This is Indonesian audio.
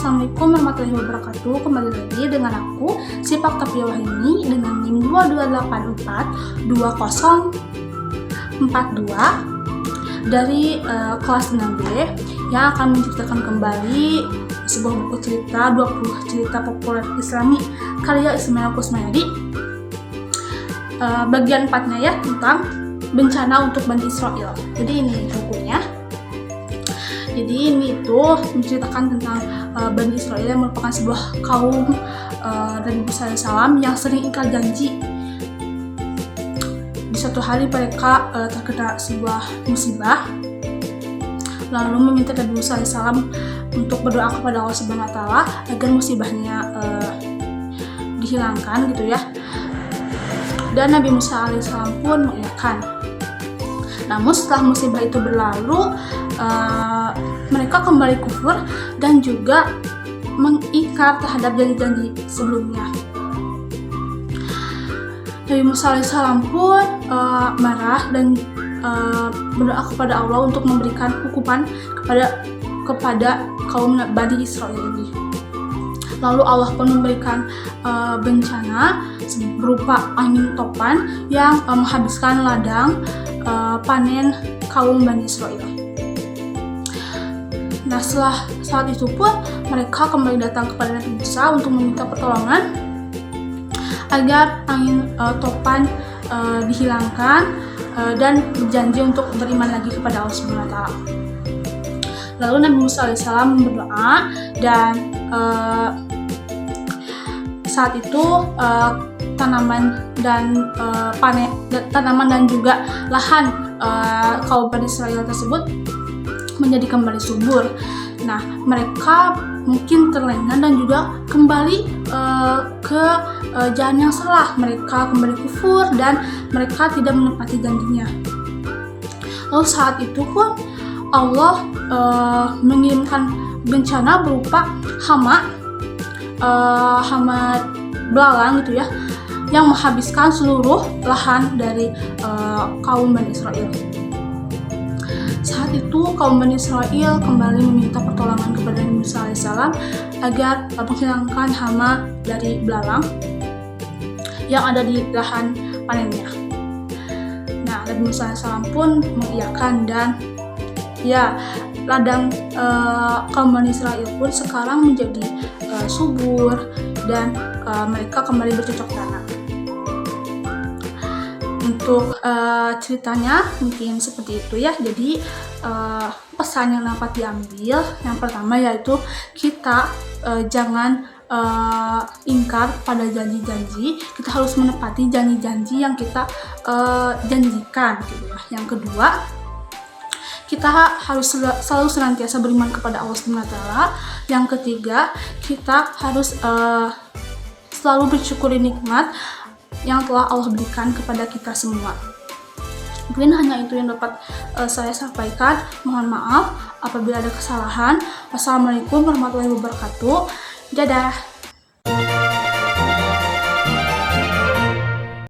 Assalamualaikum warahmatullahi wabarakatuh. Kembali lagi dengan aku Sipak Tapia Wahyuni dengan NIM 22842042 dari kelas 6B yang akan menceritakan kembali sebuah buku cerita 20 cerita populer Islami karya Ismail Kusmayadi. Bagian 4-nya ya, tentang bencana untuk Bani Israel. Jadi ini bukunya. Jadi ini itu menceritakan tentang Bani Israel yang merupakan sebuah kaum dari Musa AS yang sering ingkar janji. Di suatu hari mereka terkena sebuah musibah, lalu meminta Nabi Musa AS untuk berdoa kepada Allah Subhanahu Wa Taala agar musibahnya dihilangkan gitu ya. Dan Nabi Musa AS pun mengiyakan. Namun setelah musibah itu berlalu, mereka kembali kufur dan juga mengingkar terhadap janji-janji sebelumnya. Nabi Musa AS pun marah dan berdoa kepada Allah untuk memberikan hukuman kepada kaum Bani Israel ini. Lalu Allah pun memberikan bencana berupa angin topan yang menghabiskan ladang panen kaum Bani Israel. Nah, setelah saat itu pun mereka kembali datang kepada Nabi Musa untuk meminta pertolongan agar angin topan dihilangkan dan berjanji untuk beriman lagi kepada Allah Subhanahu Wa Taala. Lalu Nabi Musa AS berdoa dan saat itu tanaman dan tanaman dan juga lahan kaum Bani Israel tersebut menjadi kembali subur. Nah, mereka mungkin terlena dan juga kembali ke jalan yang salah. Mereka kembali kufur dan mereka tidak menepati janjinya. Lalu saat itu pun Allah mengirimkan bencana berupa hama belalang gitu ya, yang menghabiskan seluruh lahan dari kaum Bani Israel. Saat itu kaum Bani Israel kembali meminta pertolongan kepada Nabi Musa AS agar menghilangkan hama dari belalang yang ada di lahan panennya. Nah, Nabi Musa AS pun mengiyakan dan ya, ladang kaum Bani Israel pun sekarang menjadi subur dan mereka kembali bercocok tanam. Untuk ceritanya mungkin seperti itu ya. Jadi pesan yang dapat diambil yang pertama yaitu kita jangan ingkar pada janji-janji. Kita harus menepati janji-janji yang kita janjikan gitu ya. Yang kedua, kita harus selalu senantiasa beriman kepada Allah Subhanahu Wa Taala. Yang ketiga, kita harus selalu bersyukuri nikmat yang telah Allah berikan kepada kita semua. Mungkin hanya itu yang dapat saya sampaikan. Mohon maaf apabila ada kesalahan. Wassalamualaikum warahmatullahi wabarakatuh. Dadah.